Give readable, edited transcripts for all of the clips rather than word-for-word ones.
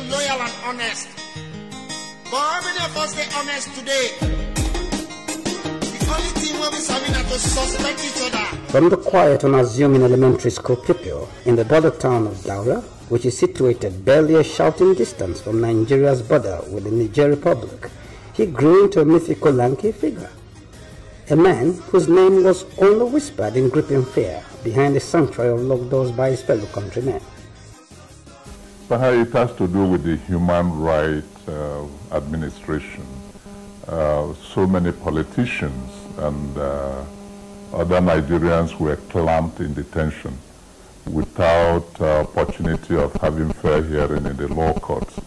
loyal and honest. But how many of us stay honest today? The only thing we'll be serving are to suspect each other. From the quiet, unassuming elementary school pupil in the border town of Daura, which is situated barely a shouting distance from Nigeria's border with the Niger Republic, he grew into a mythical lanky figure. A man whose name was only whispered in gripping fear behind the sanctuary of locked doors by his fellow countrymen. Buhari, it has to do with the human rights administration. So many politicians and other Nigerians were clamped in detention without opportunity of having fair hearing in the law courts.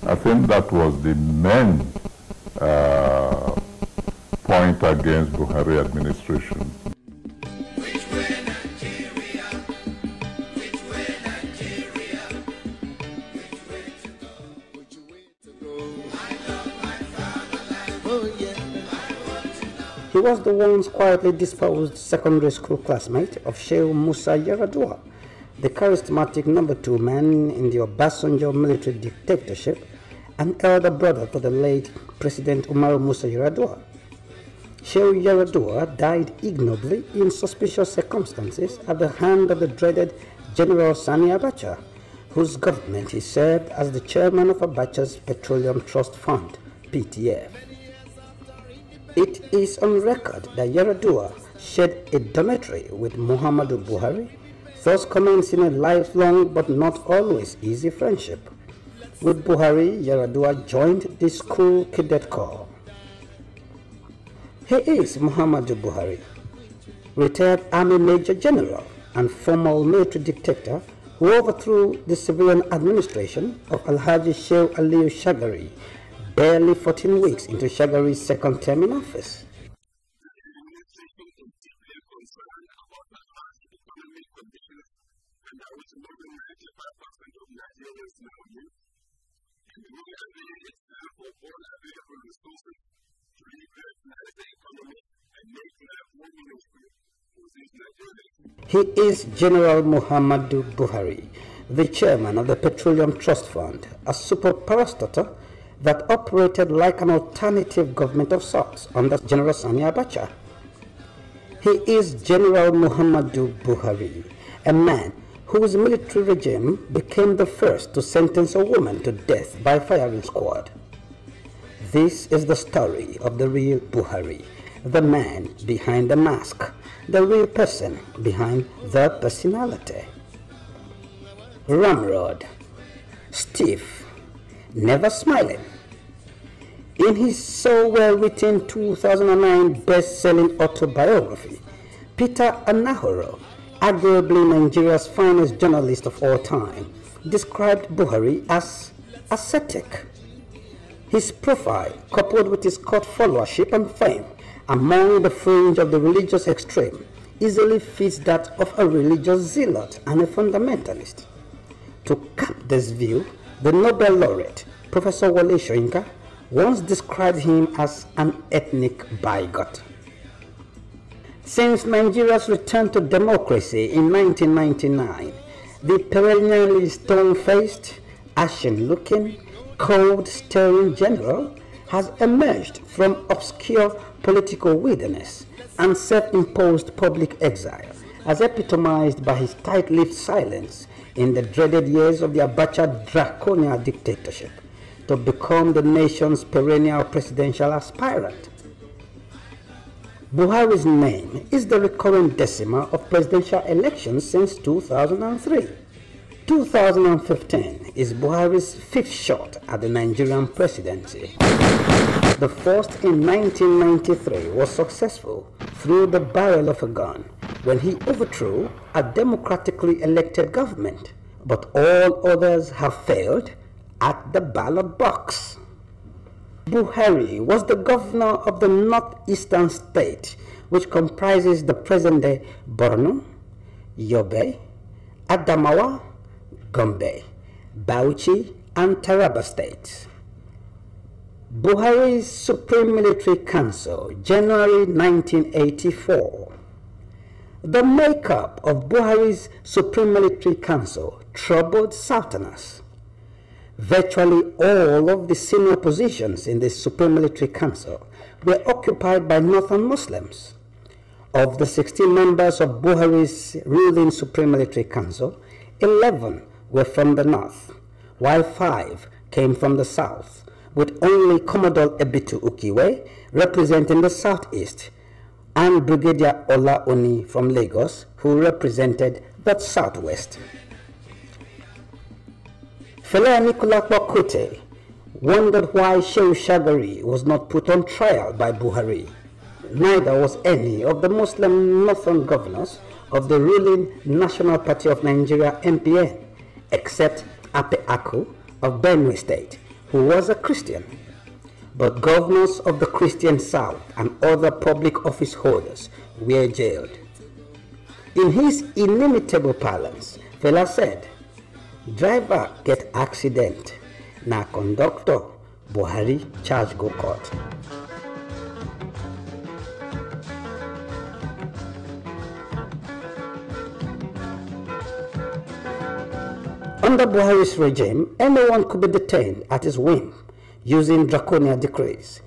I think that was the main point against Buhari administration. He was the once quietly disposed secondary school classmate of Sheikh Musa Yar'Adua, the charismatic number 2 man in the Obasanjo military dictatorship, and elder brother to the late President Umar Musa Yar'Adua. Sheikh Yar'Adua died ignobly in suspicious circumstances at the hand of the dreaded General Sani Abacha, whose government he served as the chairman of Abacha's Petroleum Trust Fund, PTF. It is on record that Yar'Adua shared a dormitory with Muhammadu Buhari, thus commencing a lifelong but not always easy friendship. With Buhari, Yar'Adua joined the school cadet corps. He is Muhammadu Buhari, retired Army Major General and former military dictator who overthrew the civilian administration of Alhaji Sheikh Aliyu Shagari barely 14 weeks into Shagari's second term in office. He is General Muhammadu Buhari, the chairman of the Petroleum Trust Fund, a super parastatal that operated like an alternative government of sorts under General Sani Abacha. He is General Muhammadu Buhari, a man whose military regime became the first to sentence a woman to death by firing squad. This is the story of the real Buhari, the man behind the mask, the real person behind the personality. Ramrod, stiff, never smiling. In his so well-written 2009 best-selling autobiography, Peter Anahoro, arguably Nigeria's finest journalist of all time, described Buhari as ascetic. His profile, coupled with his court followership and fame among the fringe of the religious extreme, easily fits that of a religious zealot and a fundamentalist. To cap this view, the Nobel laureate, Professor Wole Soyinka, once described him as an ethnic bigot. Since Nigeria's return to democracy in 1999, the perennially stone-faced, ashen-looking, cold-staring general has emerged from obscure political wilderness and self-imposed public exile, as epitomized by his tight-lipped silence in the dreaded years of the Abacha draconian dictatorship, to become the nation's perennial presidential aspirant. Buhari's name is the recurrent decimal of presidential elections since 2003. 2015 is Buhari's 5th shot at the Nigerian presidency. The first in 1993 was successful through the barrel of a gun when he overthrew a democratically elected government, but all others have failed at the ballot box. Buhari was the governor of the northeastern state, which comprises the present-day Borno, Yobe, Adamawa, Gombe, Bauchi, and Taraba states. Buhari's Supreme Military Council, January 1984. The makeup of Buhari's Supreme Military Council troubled Southerners. Virtually all of the senior positions in the Supreme Military Council were occupied by Northern Muslims. Of the 16 members of Buhari's ruling Supreme Military Council, 11 were from the north, while 5 came from the south, with only Commodore Ebitu Ukiwe representing the southeast, and Brigadier Ola Oni from Lagos, who represented the southwest. Fela Anikulapo Kute wondered why Shehu Shagari was not put on trial by Buhari. Neither was any of the Muslim northern governors of the ruling National Party of Nigeria (NPN), except Ape Aku of Benue State, who was a Christian. But governors of the Christian South and other public office holders were jailed. In his inimitable parlance, Fela said, "Driver get accident, na conductor Buhari charge go court." Under Buhari's regime, anyone could be detained at his whim using draconian decrees.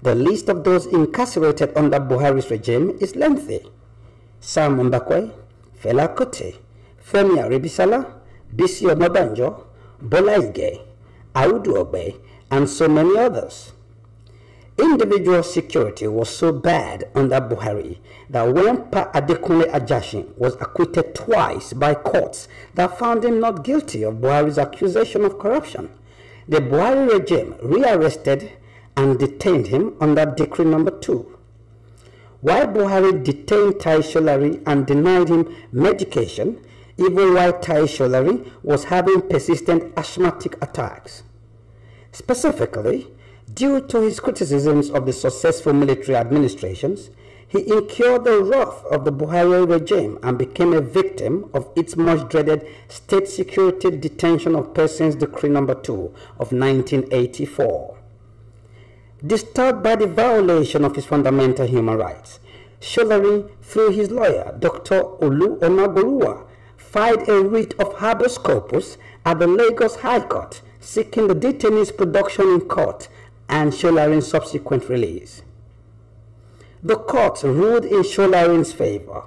The list of those incarcerated under Buhari's regime is lengthy. Sam Mbakwe, Fela Kuti, Femi Aribisala, Bisi Onabanjo, Bola Ige, Audu Ogbe, and so many others. Individual security was so bad under Buhari that when Pa Adekunle Ajashin was acquitted twice by courts that found him not guilty of Buhari's accusation of corruption, the Buhari regime rearrested and detained him under Decree Number 2. While Buhari detained Tai Sholari and denied him medication, even while Tai Sholari was having persistent asthmatic attacks. Specifically, due to his criticisms of the successful military administrations, he incurred the wrath of the Buhari regime and became a victim of its much dreaded State Security Detention of Persons Decree Number 2 of 1984. Disturbed by the violation of his fundamental human rights, Sholari, through his lawyer, Dr. Olu Onagoluwa, filed a writ of habeas corpus at the Lagos High Court, seeking the detainee's production in court and Sholari's subsequent release. The court ruled in Sholari's favor,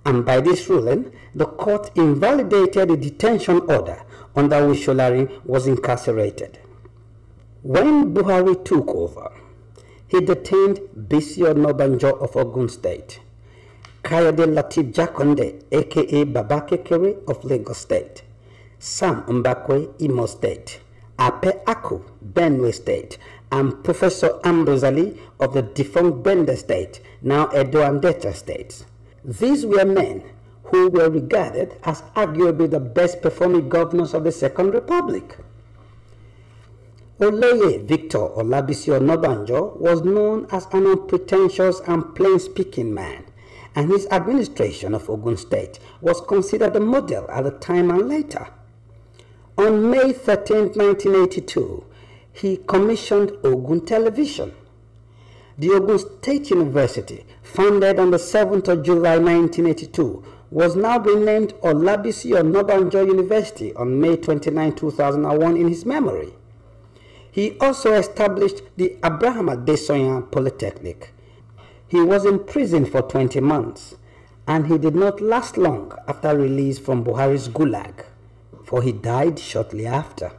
and by this ruling, the court invalidated the detention order under which Sholari was incarcerated. When Buhari took over, he detained Bisi Onabanjo of Ogun State, Kayode Latif Jakonde, aka Baba Kekere of Lagos State, Sam Mbakwe, Imo State, Ape Aku, Benue State, and Professor Ambrose Ali of the defunct Bende State, now Edo and Delta States. These were men who were regarded as arguably the best performing governors of the Second Republic. Oleye Victor Olabisi Onabanjo was known as an unpretentious and plain-speaking man, and his administration of Ogun State was considered a model at the time and later. On May 13, 1982, he commissioned Ogun Television. The Ogun State University, founded on the 7th of July 1982, was now renamed Olabisi Onabanjo University on May 29, 2001 in his memory. He also established the Abraham Adesoyan Polytechnic. He was imprisoned for 20 months, and he did not last long after release from Buhari's Gulag, for he died shortly after.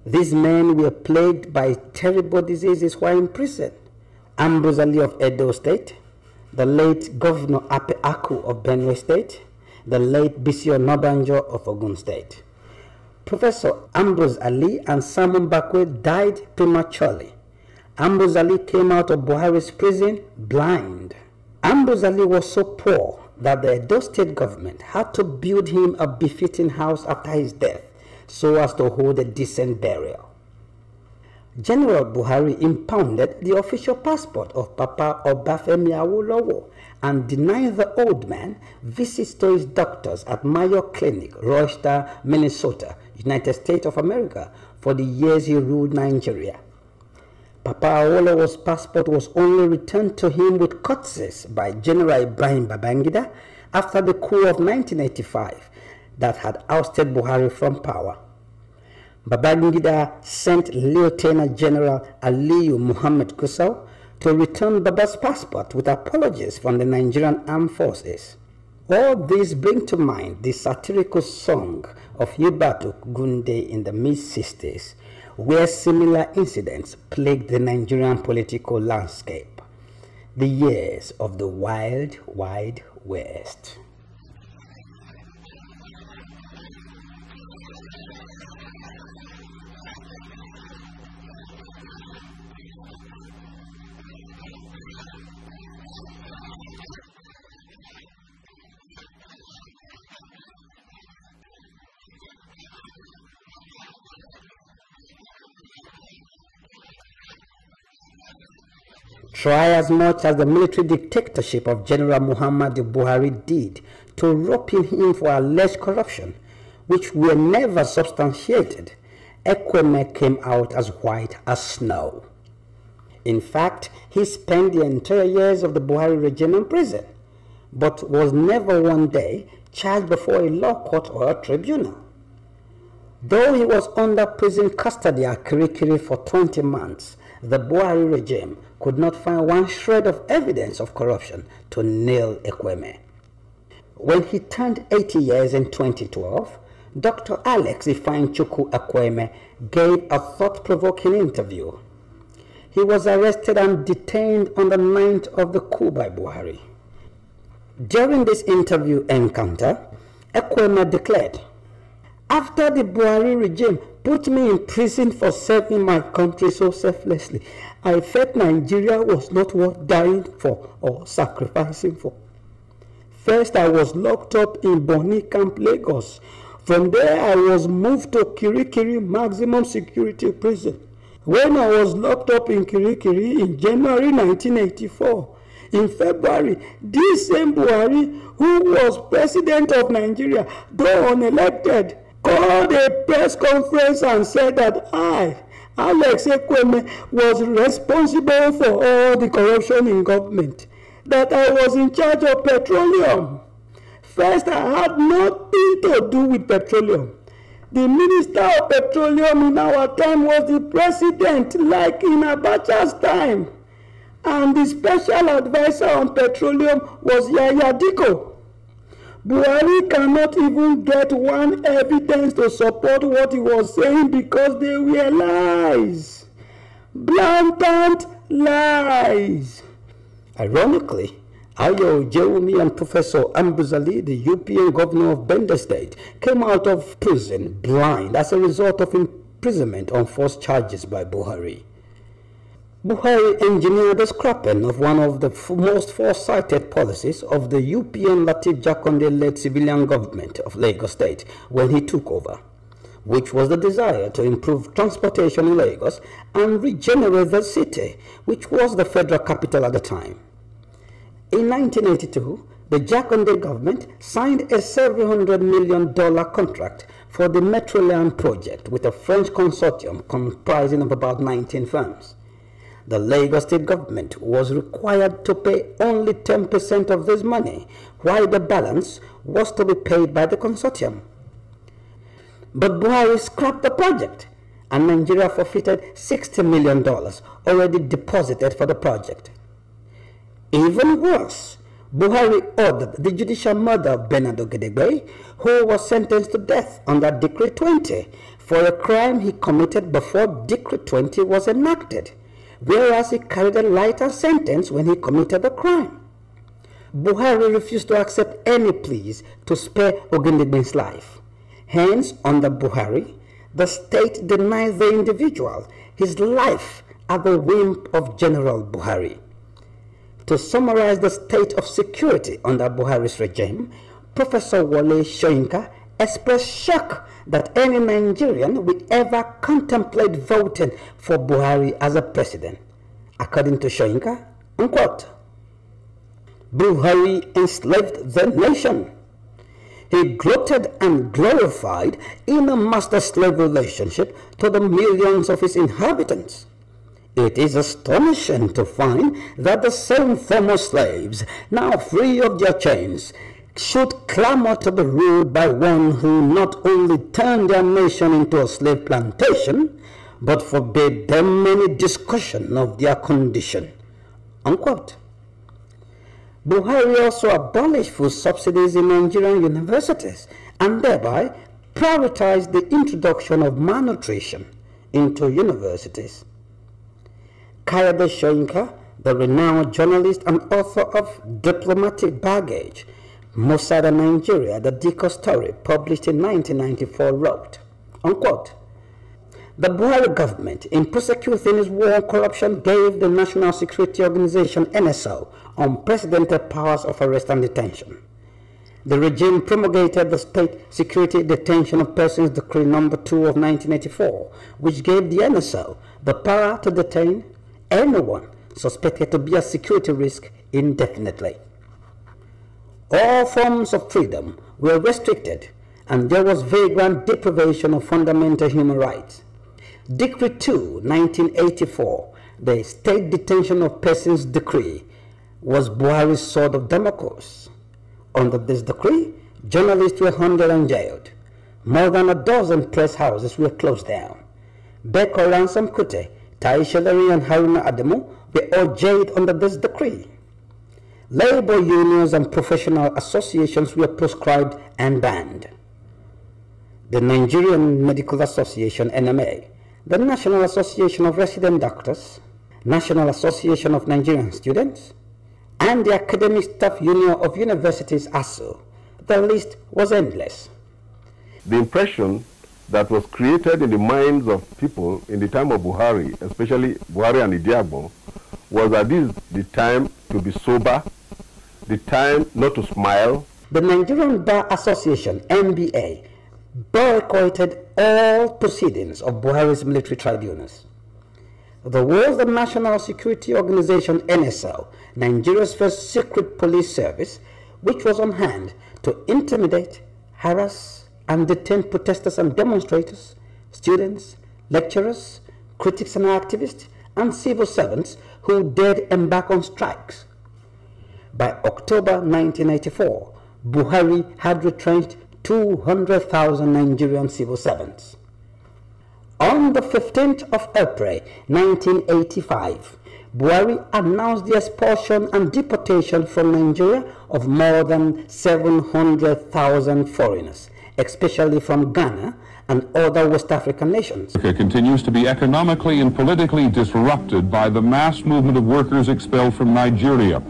These men were plagued by terrible diseases while in prison. Ambrose Ali of Edo State, the late Governor Ape Aku of Benue State, the late Bisi Onabanjo of Ogun State. Professor Ambrose Ali and Sam Mbakwe died prematurely. Ambrose Ali came out of Buhari's prison blind. Ambrose Ali was so poor that the Edo State government had to build him a befitting house after his death so as to hold a decent burial. General Buhari impounded the official passport of Papa Obafemi Awolowo and denied the old man visits to his doctors at Mayo Clinic, Rochester, Minnesota, United States of America, for the years he ruled Nigeria. Papa Awolowo's passport was only returned to him with courtesies by General Ibrahim Babangida after the coup of 1985 that had ousted Buhari from power. Babangida sent Lieutenant General Aliyu Muhammad Gusau to return Baba's passport with apologies from the Nigerian Armed Forces. All these bring to mind the satirical song of Yubatu Gunde in the mid-60s, where similar incidents plagued the Nigerian political landscape. The years of the Wild, Wild West. Try as much as the military dictatorship of General Muhammadu Buhari did to rope in him for alleged corruption, which were never substantiated, Ekweme came out as white as snow. In fact, he spent the entire years of the Buhari regime in prison, but was never one day charged before a law court or a tribunal. Though he was under prison custody at Kirikiri for 20 months, the Buhari regime could not find one shred of evidence of corruption to nail Ekweme. When he turned 80 years in 2012, Dr. Alex Ifeanyichukwu Ekweme gave a thought-provoking interview. He was arrested and detained on the night of the coup by Buhari. During this interview encounter, Ekweme declared, "After the Buhari regime put me in prison for serving my country so selflessly, I felt Nigeria was not worth dying for or sacrificing for. First, I was locked up in Bonny Camp, Lagos. From there, I was moved to Kirikiri Maximum Security Prison. When I was locked up in Kirikiri in January 1984, in February, this same Buhari, who was president of Nigeria, though unelected, called a press conference and said that I, Alex Ekweme, was responsible for all the corruption in government, that I was in charge of petroleum. First, I had nothing to do with petroleum. The Minister of Petroleum in our time was the president, like in Abacha's time. And the special advisor on petroleum was Yaya Diko. Buhari cannot even get one evidence to support what he was saying because they were lies. Blatant lies." Ironically, Ayo Jewumi and Professor Ambuzali, the UPN governor of Bender State, came out of prison blind as a result of imprisonment on false charges by Buhari. Buhari engineered the scrapping of one of the most foresighted policies of the UPN Lateef Jakonde-led civilian government of Lagos State when he took over, which was the desire to improve transportation in Lagos and regenerate the city, which was the federal capital at the time. In 1982, the Jakonde government signed a several $100 million contract for the Metroland project with a French consortium comprising of about 19 firms. The Lagos state government was required to pay only 10% of this money, while the balance was to be paid by the consortium. But Buhari scrapped the project, and Nigeria forfeited $60 million already deposited for the project. Even worse, Buhari ordered the judicial murder of Bernard Ogedegbe, who was sentenced to death under Decree 20 for a crime he committed before Decree 20 was enacted, whereas he carried a lighter sentence when he committed the crime. Buhari refused to accept any pleas to spare Ogedegbe's life. Hence, under Buhari, the state denied the individual his life at the whim of General Buhari. To summarize the state of security under Buhari's regime, Professor Wole Soyinka expressed shock that any Nigerian will ever contemplate voting for Buhari as a president. According to Soyinka, unquote, Buhari enslaved the nation. He gloated and glorified in a master-slave relationship to the millions of his inhabitants. It is astonishing to find that the same former slaves, now free of their chains, should clamor to be ruled by one who not only turned their nation into a slave plantation, but forbade them any discussion of their condition. Unquote. Buhari also abolished food subsidies in Nigerian universities and thereby prioritized the introduction of malnutrition into universities. Kayode Soyinka, the renowned journalist and author of Diplomatic Baggage, Mossad and Nigeria, the Diko story, published in 1994, wrote, unquote, "The Buhari government, in prosecuting its war on corruption, gave the National Security Organization, NSO, unprecedented powers of arrest and detention. The regime promulgated the State Security Detention of Persons Decree No. 2 of 1984, which gave the NSO the power to detain anyone suspected to be a security risk indefinitely. All forms of freedom were restricted, and there was vagrant deprivation of fundamental human rights. Decree 2, 1984, the State Detention of Persons Decree, was Buhari's sword of Damocles. Under this decree, journalists were hunted and jailed. More than a dozen press houses were closed down. Beko Ransom Kute, Tai Shelleri, and Haruna Ademu were all jailed under this decree. Labor unions and professional associations were proscribed and banned. The Nigerian Medical Association, NMA, the National Association of Resident Doctors, National Association of Nigerian Students, and the Academic Staff Union of Universities, ASU. The list was endless. The impression that was created in the minds of people in the time of Buhari, especially Buhari and Idiagbo, was that this is the time to be sober, the time not to smile. The Nigerian Bar Association, NBA, boycotted all proceedings of Buhari's military tribunals. There was the National Security Organization, NSO, Nigeria's first secret police service, which was on hand to intimidate, harass, and detain protesters and demonstrators, students, lecturers, critics and activists, and civil servants who dared embark on strikes. By October 1984, Buhari had retrenched 200,000 Nigerian civil servants. On the 15th of April 1985, Buhari announced the expulsion and deportation from Nigeria of more than 700,000 foreigners, especially from Ghana and other West African nations. Africa continues to be economically and politically disrupted by the mass movement of workers expelled from Nigeria.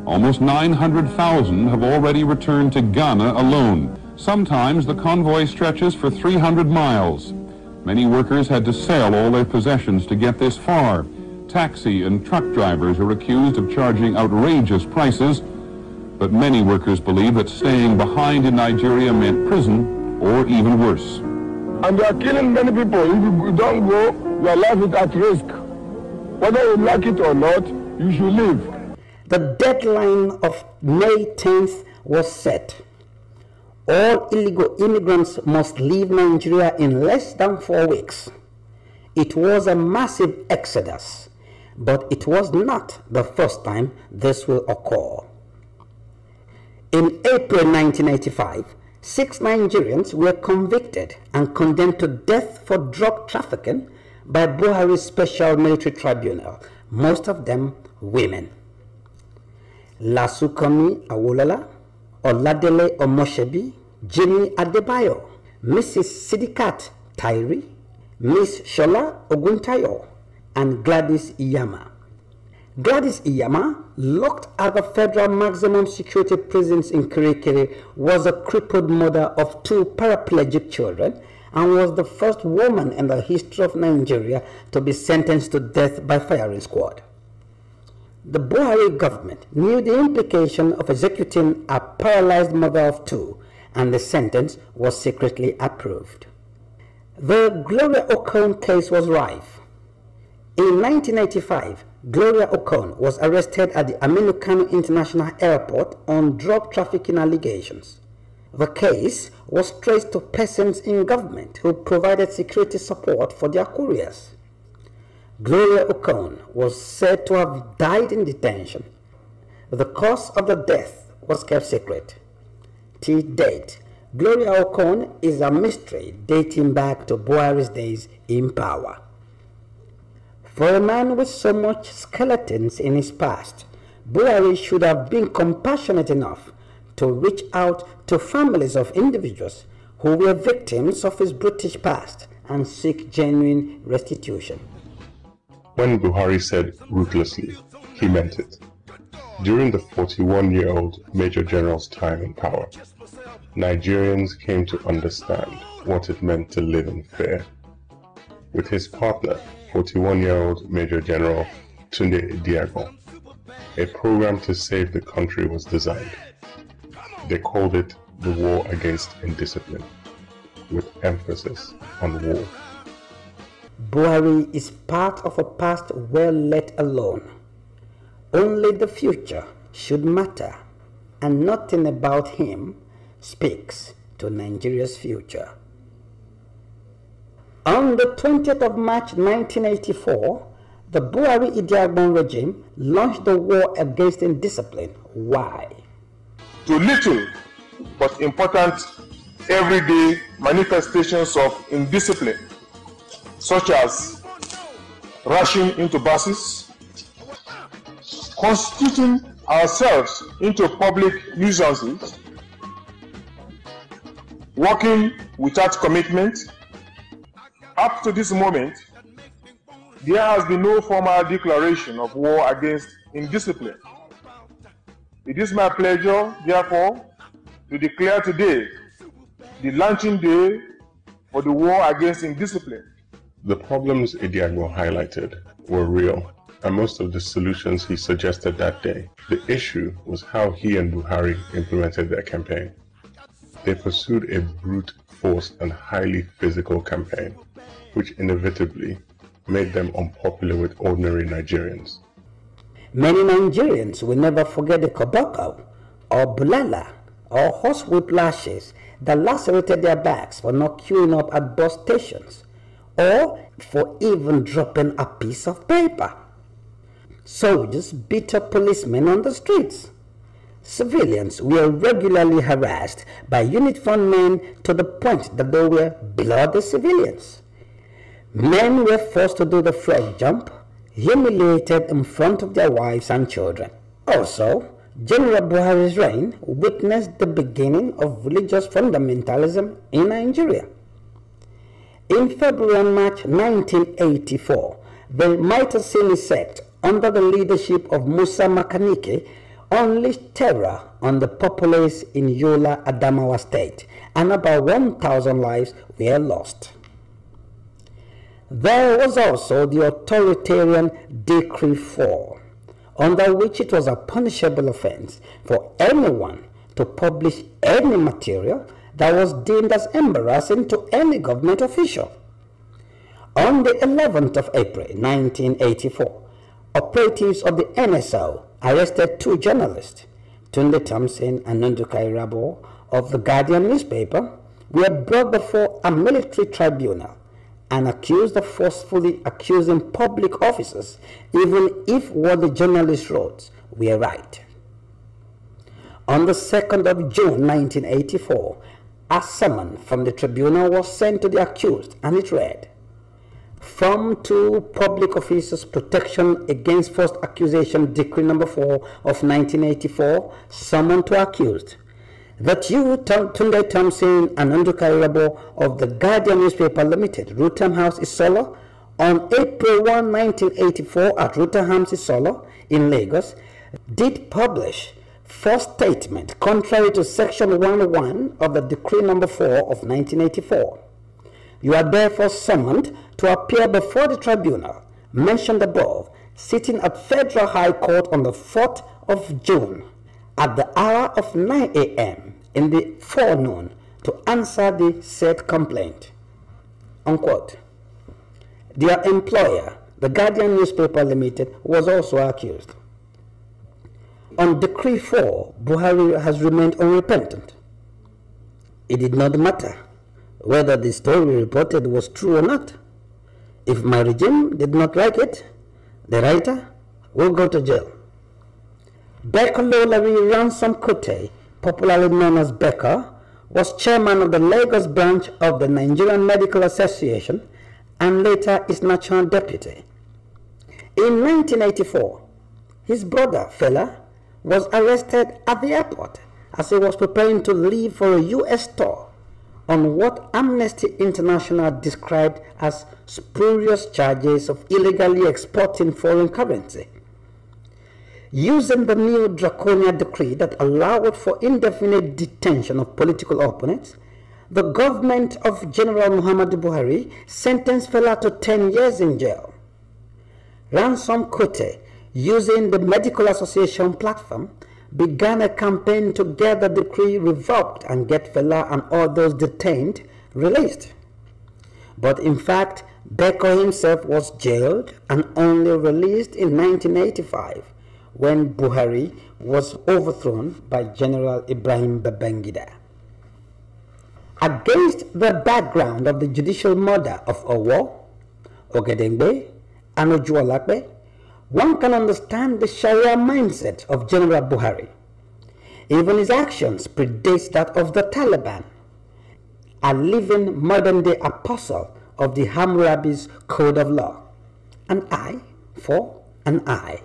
Almost 900,000 have already returned to Ghana alone. Sometimes the convoy stretches for 300 miles. Many workers had to sell all their possessions to get this far. Taxi and truck drivers are accused of charging outrageous prices, but many workers believe that staying behind in Nigeria meant prison or even worse. And they are killing many people. If you don't go, your life is at risk. Whether you like it or not, you should leave. The deadline of May 10th was set. All illegal immigrants must leave Nigeria in less than 4 weeks. It was a massive exodus, but it was not the first time this will occur. In April 1985, 6 Nigerians were convicted and condemned to death for drug trafficking by Buhari's Special Military Tribunal, most of them women. Lasukomi Awolola, Oladele Omoshebi, Jimmy Adebayo, Mrs. Sidikat Tairi, Miss Shola Oguntayo, and Gladys Iyama. Gladys Iyama, locked at the federal maximum security prisons in Kirikiri, was a crippled mother of 2 paraplegic children and was the first woman in the history of Nigeria to be sentenced to death by firing squad. The Buhari government knew the implication of executing a paralyzed mother of 2, and the sentence was secretly approved. The Gloria Okon case was rife. In 1985, Gloria Okon was arrested at the Aminu Kano International Airport on drug trafficking allegations. The case was traced to persons in government who provided security support for their couriers. Gloria Okon was said to have died in detention. The cause of the death was kept secret. to date, Gloria Okon is a mystery dating back to Buhari's days in power. For a man with so much skeletons in his past, Buhari should have been compassionate enough to reach out to families of individuals who were victims of his brutish past and seek genuine restitution. When Buhari said ruthlessly, he meant it. During the 41-year-old Major General's time in power, Nigerians came to understand what it meant to live in fear. With his partner, 41-year-old Major General Tunde Ediagbon, a program to save the country was designed. They called it the War Against Indiscipline, with emphasis on war. Buhari is part of a past well let alone. Only the future should matter, and nothing about him speaks to Nigeria's future. On the 20th of March 1984, the Buhari-Ediagbon regime launched the war against indiscipline. Why? To little but important everyday manifestations of indiscipline, such as rushing into buses, constituting ourselves into public nuisances, working without commitment. Up to this moment, there has been no formal declaration of war against indiscipline. It is my pleasure, therefore, to declare today the launching day for the war against indiscipline. The problems Ediagbon highlighted were real, and most of the solutions he suggested that day. The issue was how he and Buhari implemented their campaign. They pursued a brute force and highly physical campaign, which inevitably made them unpopular with ordinary Nigerians. Many Nigerians will never forget the koboko, or bulala, or horsewhip lashes that lacerated their backs for not queuing up at bus stations, or for even dropping a piece of paper. Soldiers beat up policemen on the streets. Civilians were regularly harassed by uniformed men to the point that they were bloody civilians. Men were forced to do the frog jump, humiliated in front of their wives and children. Also, General Buhari's reign witnessed the beginning of religious fundamentalism in Nigeria. In February and March 1984, the Maitasini sect, under the leadership of Musa Makanike, unleashed terror on the populace in Yola, Adamawa State, and about 1,000 lives were lost. There was also the authoritarian Decree 4, under which it was a punishable offense for anyone to publish any material that was deemed as embarrassing to any government official. On the 11th of April 1984, operatives of the NSO arrested two journalists, Tunde Thompson and Nundukai Rabo of the Guardian newspaper, were brought before a military tribunal and accused of forcefully accusing public officers, even if what the journalists wrote were right. On the 2nd of June 1984, a summons from the tribunal was sent to the accused, and it read, "From to Public Officers Protection Against False Accusation Decree No. 4 of 1984, summon to accused, that you, Tunde Thompson and Nundukai Rabo of the Guardian Newspaper Limited, Rutham House, Isolo, on April 1, 1984 at Rutham House, Isolo, in Lagos, did publish false statement contrary to Section 1.1 of the Decree No. 4 of 1984. You are therefore summoned to appear before the tribunal mentioned above, sitting at Federal High Court on the 4th of June at the hour of 9 a.m. in the forenoon to answer the said complaint." Unquote. Their employer, the Guardian Newspaper Limited, was also accused. On Decree 4, Buhari has remained unrepentant. It did not matter whether the story reported was true or not. If my regime did not like it, the writer will go to jail. Bekolo Larry Ransom Kute popularly known as Becker, was chairman of the Lagos branch of the Nigerian Medical Association and later its national deputy. In 1984, his brother, Fela, was arrested at the airport as he was preparing to leave for a U.S. tour on what Amnesty International described as spurious charges of illegally exporting foreign currency. Using the new draconian decree that allowed for indefinite detention of political opponents, the government of General Muhammadu Buhari sentenced Fela to 10 years in jail. Ransom Kuti, using the Medical Association platform, began a campaign to get the decree revoked and get Fela and all those detained released. But in fact, Beko himself was jailed and only released in 1985 when Buhari was overthrown by General Ibrahim Babangida. Against the background of the judicial murder of Owo, Ogedengbe, and Ojuolakbe, one can understand the Sharia mindset of General Buhari. Even his actions predate that of the Taliban, a living modern-day apostle of the Hammurabi's code of law. An eye for an eye.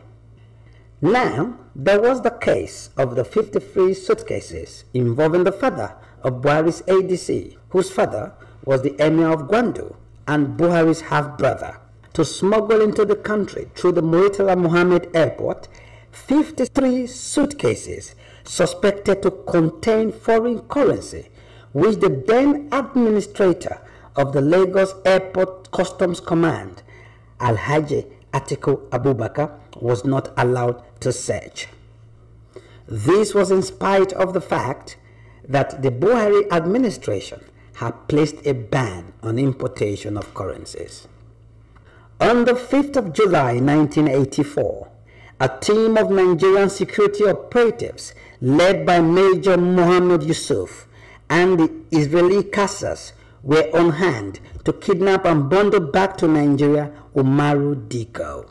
Now, there was the case of the 53 suitcases involving the father of Buhari's ADC, whose father was the Emir of Gwandu and Buhari's half-brother, to smuggle into the country through the Muritala Muhammad Airport 53 suitcases suspected to contain foreign currency, which the then administrator of the Lagos Airport Customs Command, Alhaji Atiku Abubakar, was not allowed to search. This was in spite of the fact that the Buhari administration had placed a ban on importation of currencies. On the 5th of July 1984, a team of Nigerian security operatives led by Major Mohammed Yusuf and the Israeli Kassas were on hand to kidnap and bundle back to Nigeria Umaru Diko.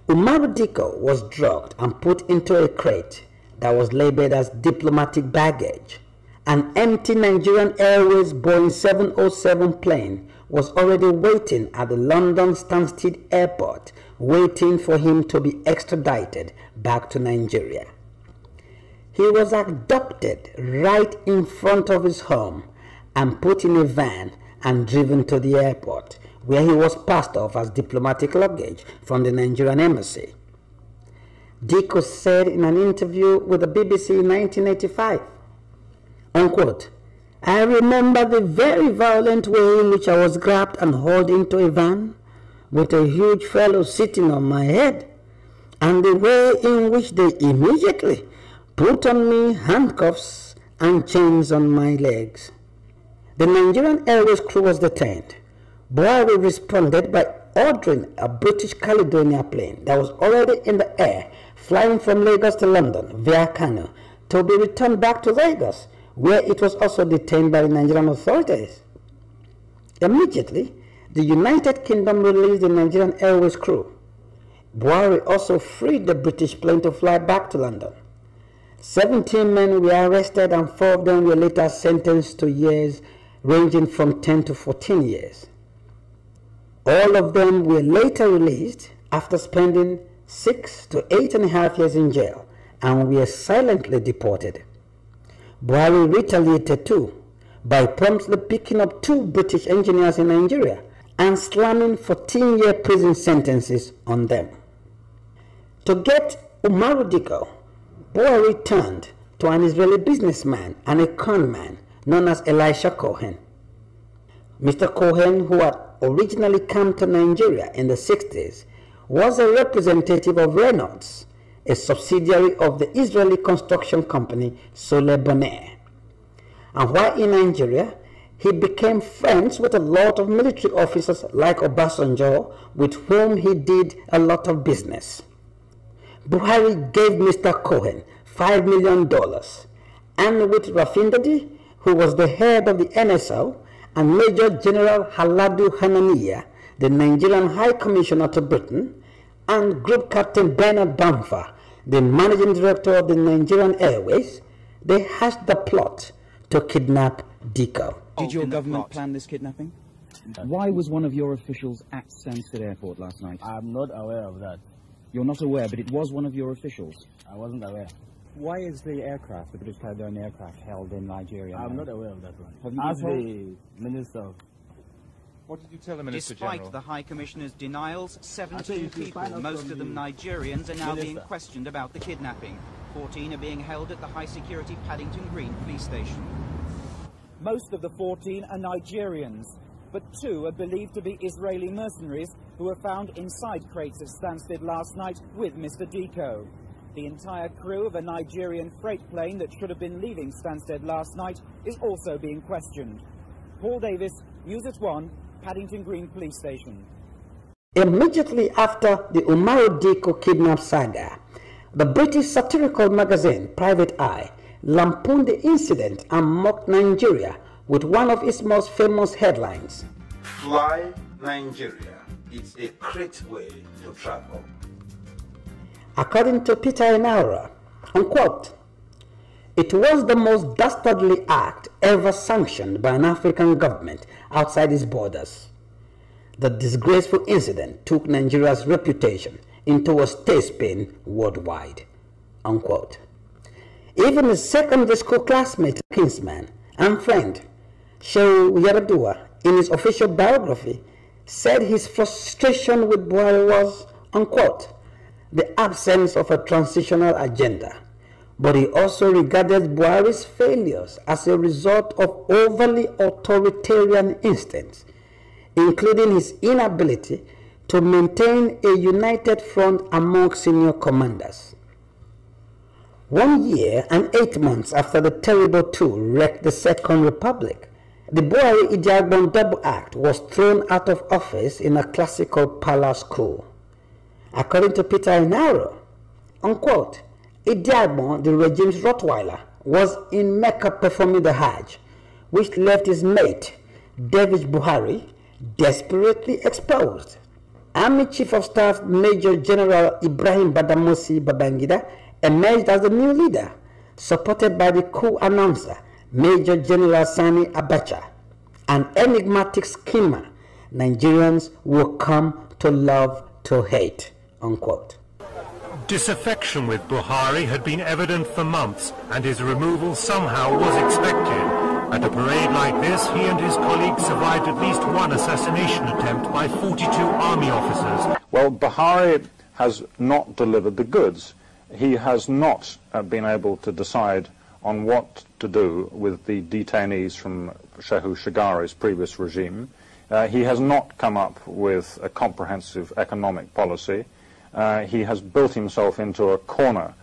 Umaru Diko was drugged and put into a crate that was labeled as diplomatic baggage. An empty Nigerian Airways Boeing 707 plane was already waiting at the London Stansted Airport, waiting for him to be extradited back to Nigeria. He was abducted right in front of his home and put in a van and driven to the airport, where he was passed off as diplomatic luggage from the Nigerian embassy. Diko said in an interview with the BBC in 1985, unquote, "I remember the very violent way in which I was grabbed and hauled into a van with a huge fellow sitting on my head, and the way in which they immediately put on me handcuffs and chains on my legs." The Nigerian Airways crew was detained. Buhari responded by ordering a British Caledonia plane that was already in the air, flying from Lagos to London via Kano, to be returned back to Lagos, where it was also detained by the Nigerian authorities. Immediately, the United Kingdom released the Nigerian Airways crew. Buhari also freed the British plane to fly back to London. 17 men were arrested and 4 of them were later sentenced to years ranging from 10 to 14 years. All of them were later released after spending 6 to 8.5 years in jail and were silently deported. Buhari retaliated too by promptly picking up 2 British engineers in Nigeria and slamming 14-year prison sentences on them. To get Umaru Diko, Buhari turned to an Israeli businessman and a conman known as Elisha Cohen. Mr. Cohen, who had originally come to Nigeria in the 60s, was a representative of Reynolds, a subsidiary of the Israeli construction company Sole Bonaire. And while in Nigeria, he became friends with a lot of military officers like Obasanjo, with whom he did a lot of business. Buhari gave Mr. Cohen $5 million, and with Rafindadi, who was the head of the NSO, and Major General Haladu Hananiya, the Nigerian High Commissioner to Britain, and Group Captain Bernard Bamfa, the Managing Director of the Nigerian Airways, they hatched the plot to kidnap Diko. Did your government plan this kidnapping? Why was one of your officials at Stansted Airport last night? I'm not aware of that. You're not aware, but it was one of your officials. I wasn't aware. Why is the aircraft, the British Caledonian aircraft, held in Nigeria? I'm not aware of that one. Have you Ask been the Minister. What did you tell the Minister Despite General? the High Commissioner's denials, 17 people, most of them Nigerians, are now being questioned about the kidnapping. 14 are being held at the high-security Paddington Green police station. Most of the 14 are Nigerians, but 2 are believed to be Israeli mercenaries who were found inside crates at Stansted last night with Mr. Diko. The entire crew of a Nigerian freight plane that should have been leaving Stansted last night is also being questioned. Paul Davis, News at 1, Paddington Green Police Station. Immediately after the Umaru Diko kidnap saga, the British satirical magazine Private Eye lampooned the incident and mocked Nigeria with one of its most famous headlines: Fly Nigeria. It's a great way to travel. According to Peter Enaura, unquote, it was the most dastardly act ever sanctioned by an African government outside its borders. The disgraceful incident took Nigeria's reputation into a tailspin worldwide, unquote. Even his secondary school classmate, kinsman, and friend, Shehu Yaradua, in his official biography, said his frustration with Buhari was, unquote, the absence of a transitional agenda, but he also regarded Buhari's failures as a result of overly authoritarian instincts, including his inability to maintain a united front among senior commanders. 1 year and 8 months after the terrible coup wrecked the Second Republic, the Buhari-Idiagbon double act was thrown out of office in a classical palace coup. According to Peter Enaro, unquote, Idiagbon, the regime's Rottweiler, was in Mecca performing the Hajj, which left his mate, David Buhari, desperately exposed. Army Chief of Staff Major General Ibrahim Badamasi Babangida emerged as the new leader, supported by the coup announcer, Major General Sani Abacha, an enigmatic schemer Nigerians will come to love to hate, unquote. Disaffection with Buhari had been evident for months, and his removal somehow was expected. At a parade like this, he and his colleagues survived at least one assassination attempt by 42 army officers. Well, Buhari has not delivered the goods. He has not been able to decide on what to do with the detainees from Shehu Shagari's previous regime. He has not come up with a comprehensive economic policy. He has built himself into a corner.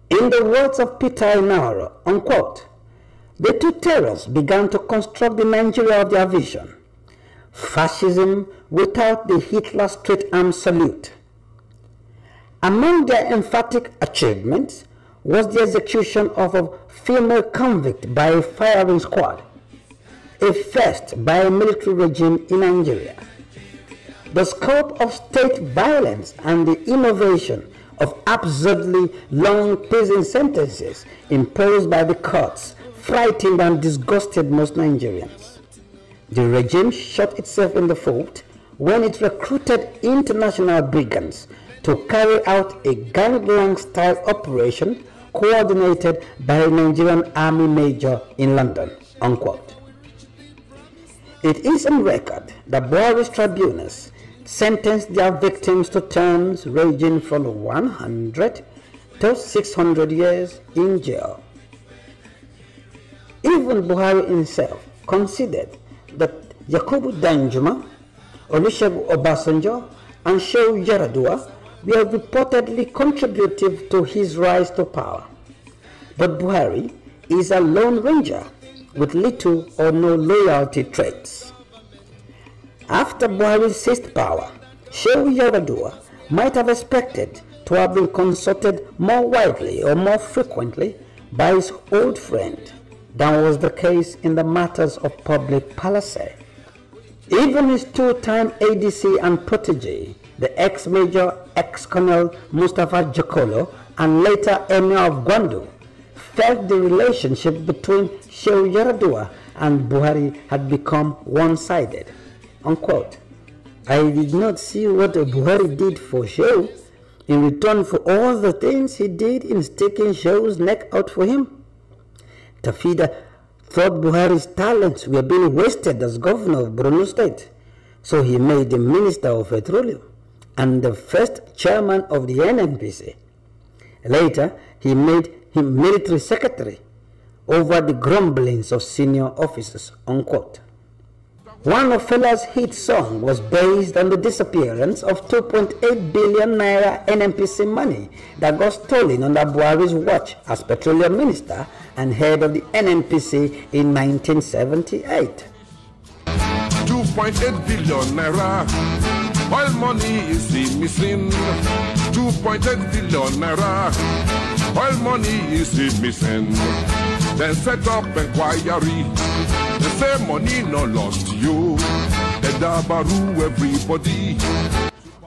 In the words of Peter Enaro, unquote, the two terrors began to construct the Nigeria of their vision. Fascism without the Hitler straight-arm salute. Among their emphatic achievements was the execution of a female convict by a firing squad, a first by a military regime in Nigeria. The scope of state violence and the innovation of absurdly long prison sentences imposed by the courts frightened and disgusted most Nigerians. The regime shot itself in the foot when it recruited international brigands to carry out a gangland-style operation coordinated by a Nigerian army major in London, unquote. It is on record that Buhari's tribunals sentenced their victims to terms ranging from 100 to 600 years in jail. Even Buhari himself considered that Yakubu Danjuma, Olusegun Obasanjo, and Shehu Yaradua were reportedly contributive to his rise to power. But Buhari is a lone ranger with little or no loyalty traits. After Buhari seized power, Shehu Yaradua might have expected to have been consulted more widely or more frequently by his old friend than was the case in the matters of public policy. Even his two-time ADC and protege, the ex-major, ex-colonel Mustafa Jokolo, and later Emir of Gwandu, felt the relationship between Shehu Yaradua and Buhari had become one-sided. Unquote. I did not see what Buhari did for Shehu in return for all the things he did in sticking Shehu's neck out for him. Tafida thought Buhari's talents were being wasted as governor of Borno State, so he made him Minister of Petroleum and the first chairman of the NNPC. Later, he made him military secretary over the grumblings of senior officers. Unquote. One of Fela's hit songs was based on the disappearance of 2.8 billion naira NNPC money that got stolen under Buhari's watch as petroleum minister and head of the NNPC in 1978. 2.8 billion naira, oil money is missing. 2.8 billion naira, oil money is missing. Then set up inquiry. They say money no lost you. Edabaru everybody.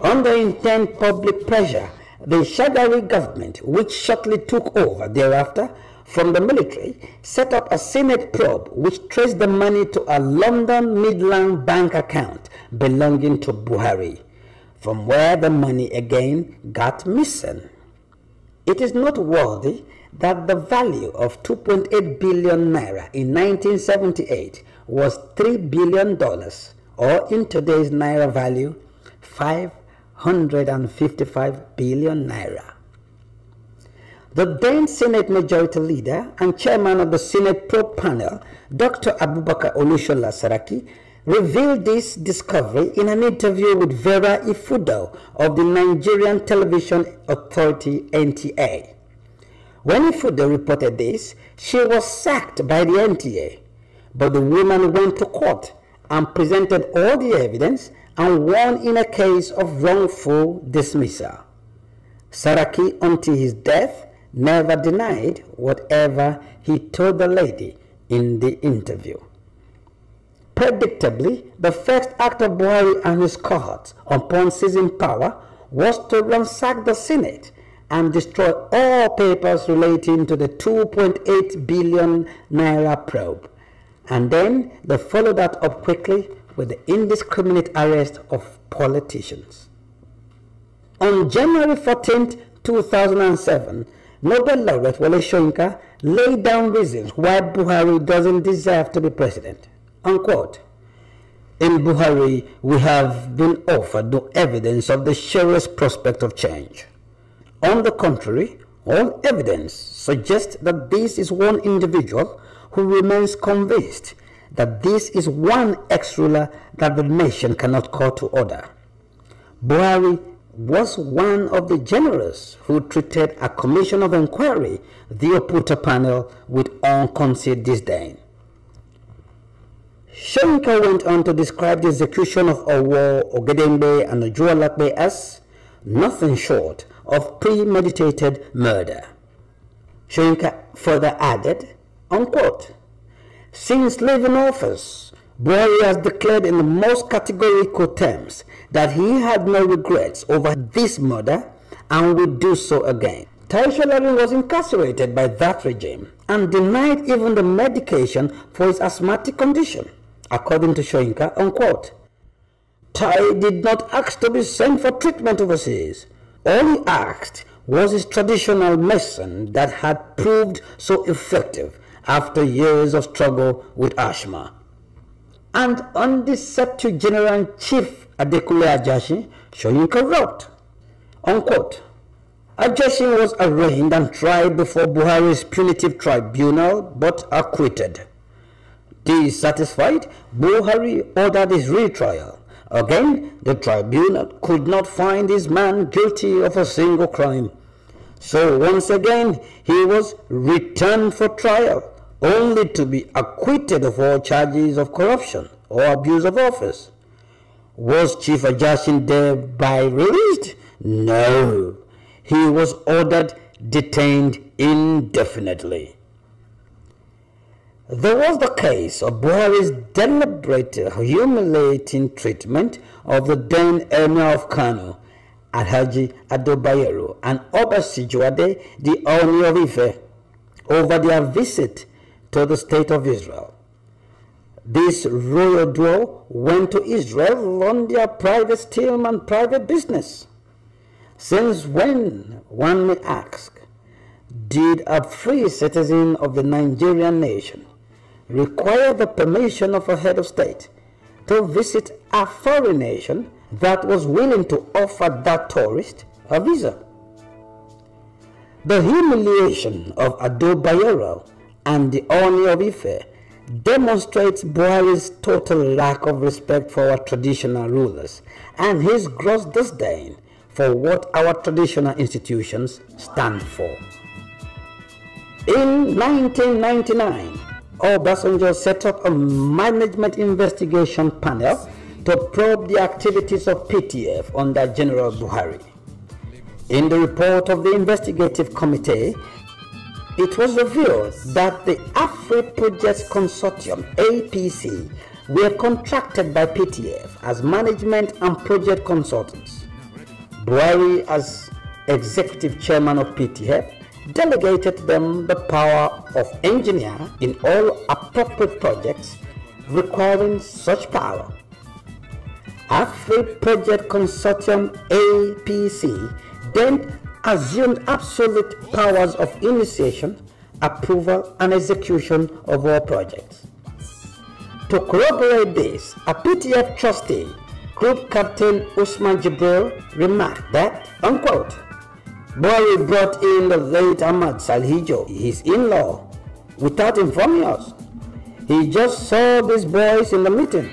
Under intense public pressure, the Shagari government, which shortly took over thereafter from the military, set up a Senate probe which traced the money to a London Midland bank account belonging to Buhari, from where the money again got missing. It is noteworthy that the value of 2.8 billion naira in 1978 was $3 billion, or in today's naira value, 555 billion naira. The then Senate Majority Leader and Chairman of the Senate Probe Panel, Dr. Abubakar Olushola Saraki, revealed this discovery in an interview with Vera Ifudo of the Nigerian Television Authority (NTA). When Ifudo reported this, she was sacked by the NTA, but the woman went to court and presented all the evidence and won in a case of wrongful dismissal. Saraki, until his death, never denied whatever he told the lady in the interview. Predictably, the first act of Buhari and his cohorts upon seizing power was to ransack the Senate and destroy all papers relating to the 2.8 billion naira probe. And then they followed that up quickly with the indiscriminate arrest of politicians. On January 14, 2007, Nobel laureate Wole Soyinka laid down reasons why Buhari doesn't deserve to be president. Unquote. In Buhari, we have been offered no evidence of the surest prospect of change. On the contrary, all evidence suggests that this is one individual who remains convinced that this is one ex-ruler that the nation cannot call to order. Buhari was one of the generals who treated a commission of inquiry, the Oputa panel, with unconcealed disdain. Soyinka went on to describe the execution of Owo, Ogedengbe, and Ojuolakbe as nothing short of premeditated murder. Soyinka further added, unquote, "Since leaving office, Buhari has declared in the most categorical terms that he had no regrets over this murder and would do so again." Tai Solarin was incarcerated by that regime and denied even the medication for his asthmatic condition, according to Soyinka, unquote. Tai did not ask to be sent for treatment overseas. All he asked was his traditional medicine that had proved so effective after years of struggle with asthma. And on the Septuagenarian-Chief Adekunle Ajasin, Soyinka wrote, unquote, "Ajasin was arraigned and tried before Buhari's punitive tribunal, but acquitted. Dissatisfied, Buhari ordered his retrial. Again, the tribunal could not find his man guilty of a single crime. So once again, he was returned for trial, only to be acquitted of all charges of corruption or abuse of office. Was Chief Ajasin thereby released? No. He was ordered detained indefinitely." There was the case of Buhari's deliberate, humiliating treatment of the then Emir of Kano, Alhaji Ado Bayero, and Oba Sijuade, the Oni of Ife. over their visit to the State of Israel. This royal duo went to Israel on their private Stillman private business. Since when, one may ask, did a free citizen of the Nigerian nation require the permission of a head of state to visit a foreign nation that was willing to offer that tourist a visa? The humiliation of Ado Bayero and the Oni of Ife demonstrates Buhari's total lack of respect for our traditional rulers and his gross disdain for what our traditional institutions stand for. In 1999, Obasanjo set up a management investigation panel to probe the activities of PTF under General Buhari. In the report of the investigative committee, it was revealed that the Afri Projects Consortium, APC, were contracted by PTF as management and project consultants. Buhari, as executive chairman of PTF, delegated them the power of engineer in all appropriate projects requiring such power. Afri Project Consortium, APC, then assumed absolute powers of initiation, approval, and execution of all projects. To corroborate this, a PTF trustee, Group Captain Usman Jibril, remarked that, unquote, Buhari brought in the late Ahmad Salhijo, his in-law, without informing us. He just saw these boys in the meeting.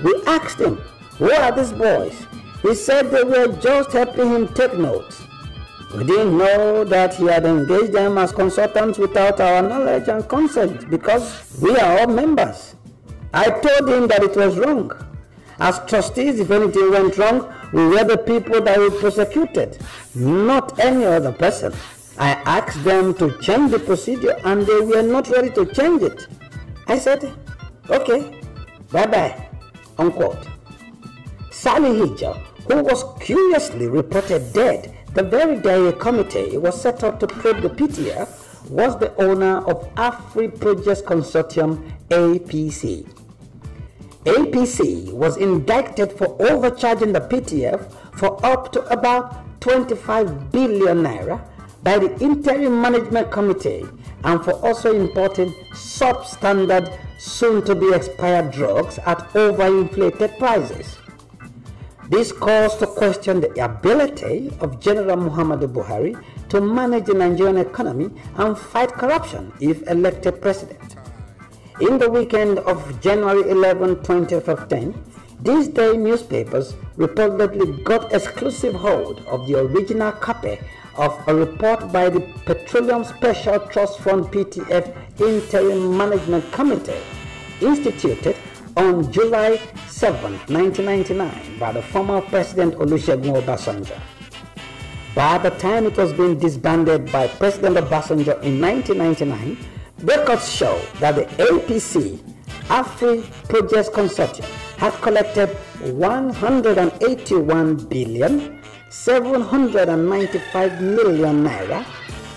We asked him, who are these boys? He said they were just helping him take notes. We didn't know that he had engaged them as consultants without our knowledge and consent because we are all members. I told him that it was wrong. As trustees, if anything went wrong, we were the people that were prosecuted, not any other person. I asked them to change the procedure and they were not ready to change it. I said, okay, bye-bye, unquote. Sally Hijab, who was curiously reported dead the very day a committee was set up to probe the PTF, was the owner of Afri Projects Consortium, APC. APC was indicted for overcharging the PTF for up to about 25 billion naira by the Interim Management Committee and for also importing substandard, soon-to-be expired drugs at overinflated prices. This caused to question the ability of General Muhammadu Buhari to manage the Nigerian economy and fight corruption if elected president. In the weekend of January 11, 2015, these day newspapers reportedly got exclusive hold of the original copy of a report by the Petroleum Special Trust Fund PTF Interim Management Committee, instituted on July 7, 1999 by the former President Olusegun Obasanjo. By the time it was being disbanded by President Obasanjo in 1999, records show that the APC, Afri Projects Consortium, had collected 181 billion 795 million naira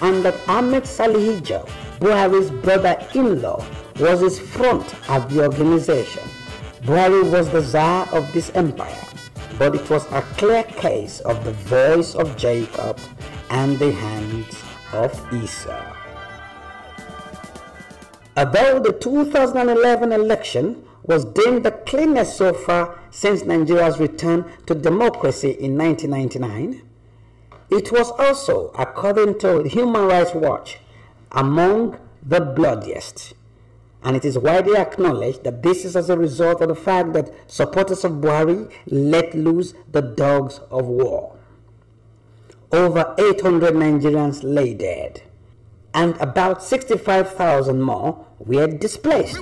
and that Ahmed Salihijo, Buhari's brother-in-law, was his front at the organization. Buhari was the czar of this empire, but it was a clear case of the voice of Jacob and the hands of Esau. Although the 2011 election was deemed the cleanest so far since Nigeria's return to democracy in 1999, it was also, according to Human Rights Watch, among the bloodiest. And it is widely acknowledged that this is as a result of the fact that supporters of Buhari let loose the dogs of war. Over 800 Nigerians lay dead, and about 65,000 more were displaced.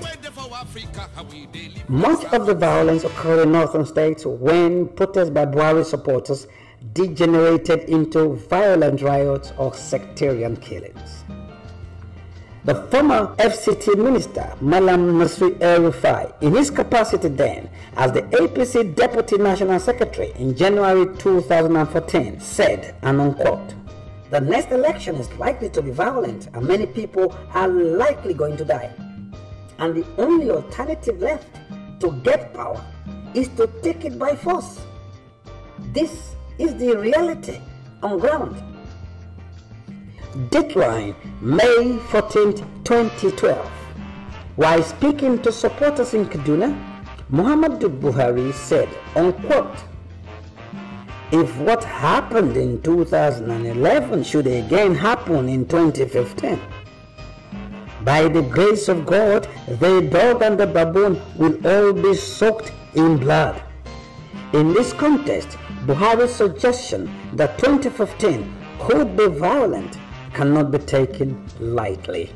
Much of the violence occurred in northern states when protests by Buhari supporters degenerated into violent riots or sectarian killings. The former FCT minister, Malam Nasri El-Rufai, in his capacity then as the APC Deputy National Secretary in January 2014, said, and unquote, The next election is likely to be violent and many people are likely going to die. And the only alternative left to get power is to take it by force. This is the reality on ground. Deadline, May 14, 2012. While speaking to supporters in Kaduna, Muhammadu Buhari said, unquote, "If what happened in 2011 should again happen in 2015, by the grace of God, the dog and the baboon will all be soaked in blood." In this context, Buhari's suggestion that 2015 could be violent cannot be taken lightly.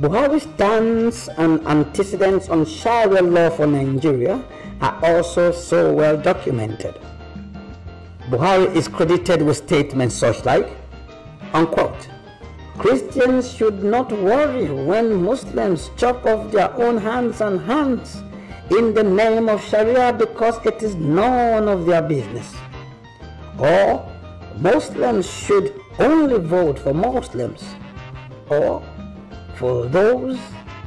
Buhari's stance and antecedents on Sharia law for Nigeria are also so well documented. Buhari is credited with statements such like, unquote, "Christians should not worry when Muslims chop off their own hands and hands in the name of Sharia because it is none of their business." Or, "Muslims should only vote for Muslims," or "for those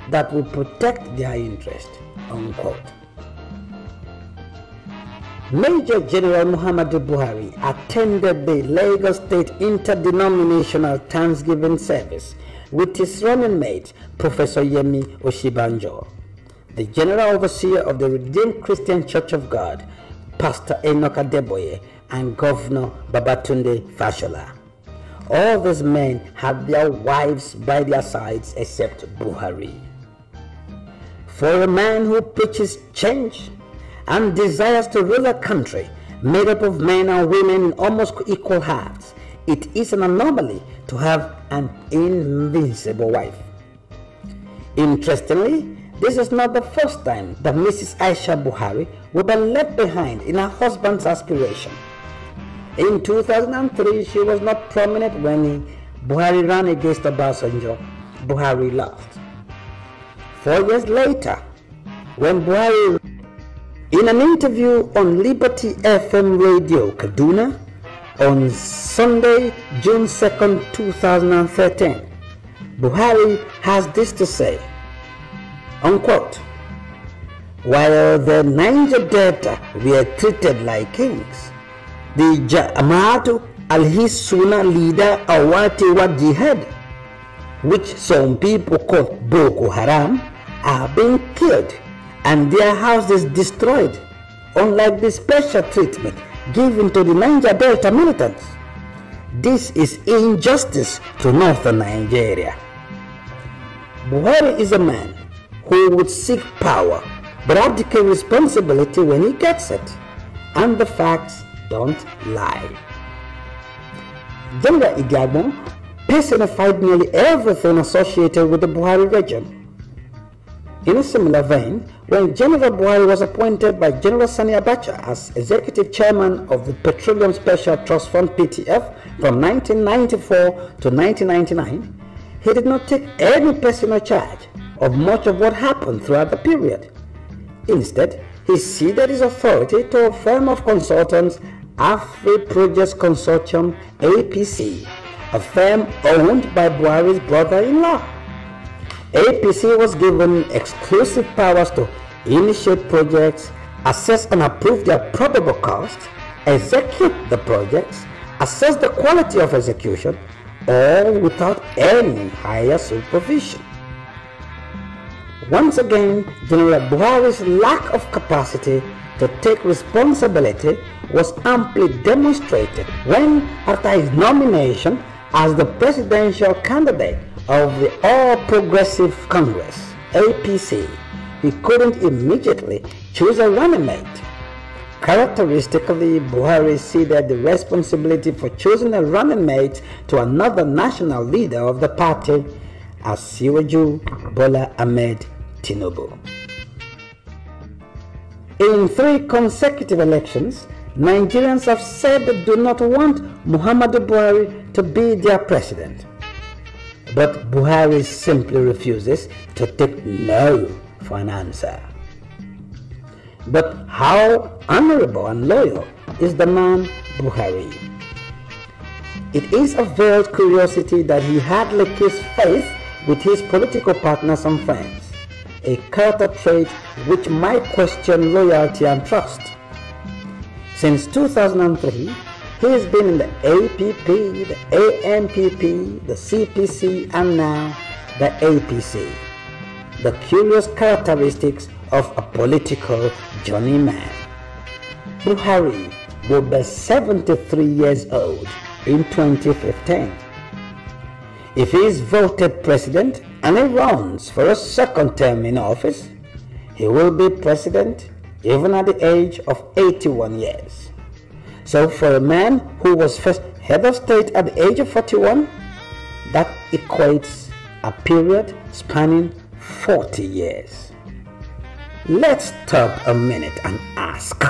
that will protect their interest," unquote. Major General Muhammadu Buhari attended the Lagos State Interdenominational Thanksgiving service with his running mate, Professor Yemi Oshibanjo, the General Overseer of the Redeemed Christian Church of God, Pastor Enoch Adeboye, and Governor Babatunde Fashola. All these men had their wives by their sides except Buhari. For a man who preaches change and desires to rule a country made up of men and women in almost equal halves, it is an anomaly to have an invincible wife. Interestingly, this is not the first time that Mrs. Aisha Buhari will be left behind in her husband's aspiration. In 2003, she was not prominent when Buhari ran against Obasanjo. Buhari lost. 4 years later, when Buhari, in an interview on Liberty FM Radio Kaduna on Sunday, June 2nd, 2013, Buhari has this to say, unquote, "While the Niger Delta were treated like kings, the Jama'atu al-Hissuna leader Awatiwa Jihad, which some people call Boko Haram, are being killed and their houses destroyed, unlike the special treatment given to the Niger Delta militants. This is injustice to northern Nigeria." Buhari is a man who would seek power but abdicate responsibility when he gets it, and the facts don't lie. General Igabon personified nearly everything associated with the Buhari regime. In a similar vein, when General Buhari was appointed by General Sani Abacha as executive chairman of the Petroleum Special Trust Fund (PTF) from 1994 to 1999, he did not take any personal charge of much of what happened throughout the period. Instead, he ceded his authority to a firm of consultants, Afri Projects Consortium (APC), a firm owned by Buhari's brother-in-law. APC was given exclusive powers to initiate projects, assess and approve their probable costs, execute the projects, assess the quality of execution, all without any higher supervision. Once again, General Buhari's lack of capacity to take responsibility was amply demonstrated when, after his nomination as the presidential candidate of the All Progressive Congress, APC, he couldn't immediately choose a running mate. Characteristically, Buhari ceded the responsibility for choosing a running mate to another national leader of the party, Asiwaju Bola Ahmed Tinubu. In 3 consecutive elections, Nigerians have said they do not want Muhammadu Buhari to be their president. But Buhari simply refuses to take no for an answer. But how honorable and loyal is the man Buhari? It is a veiled curiosity that he hardly keeps faith with his political partners and friends, a character trait which might question loyalty and trust. Since 2003, he has been in the APP, the ANPP, the CPC, and now the APC. The curious characteristics of a political journeyman. Buhari will be 73 years old in 2015. If he is voted president and he runs for a second term in office, he will be president even at the age of 81 years. So for a man who was first head of state at the age of 41, that equates a period spanning 40 years. Let's stop a minute and ask,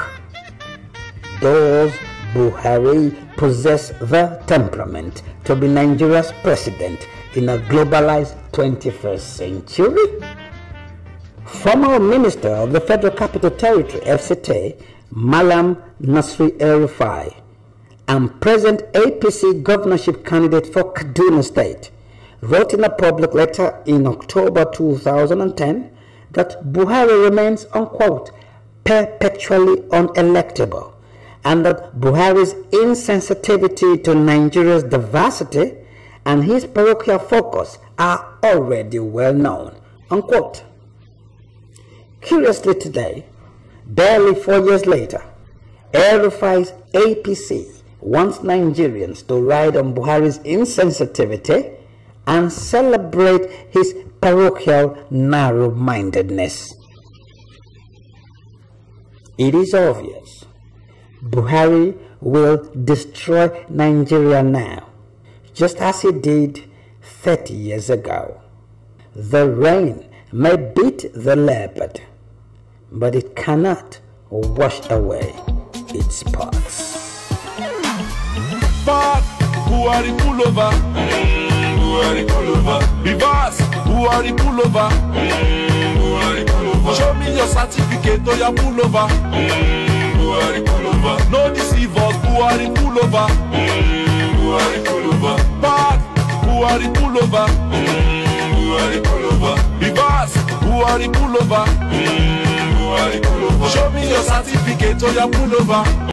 does Buhari possess the temperament to be Nigeria's president in a globalized 21st century? Former Minister of the Federal Capital Territory, FCT, Malam Nasri El-Rufai, and present APC governorship candidate for Kaduna State, wrote in a public letter in October 2010 that Buhari remains, unquote, perpetually unelectable, and that Buhari's insensitivity to Nigeria's diversity and his parochial focus are already well known, unquote. Curiously today, barely 4 years later, El-Rufai's APC wants Nigerians to ride on Buhari's insensitivity and celebrate his parochial narrow-mindedness. It is obvious Buhari will destroy Nigeria now, just as he did 30 years ago. The rain may beat the leopard, but it cannot wash away its spots. But Buhari pull over, Buhari pull over. Reverse, Buhari pull over, Buhari pull over. Show me your certificate, oh yeah, pull over, Buhari pull over. No deceive us, Buhari pull over, Buhari pull over. But Buhari pull over, Buhari pull over. Reverse, Buhari pull over, Buhari pull over. Show me your certificate, oh yeah, pull over.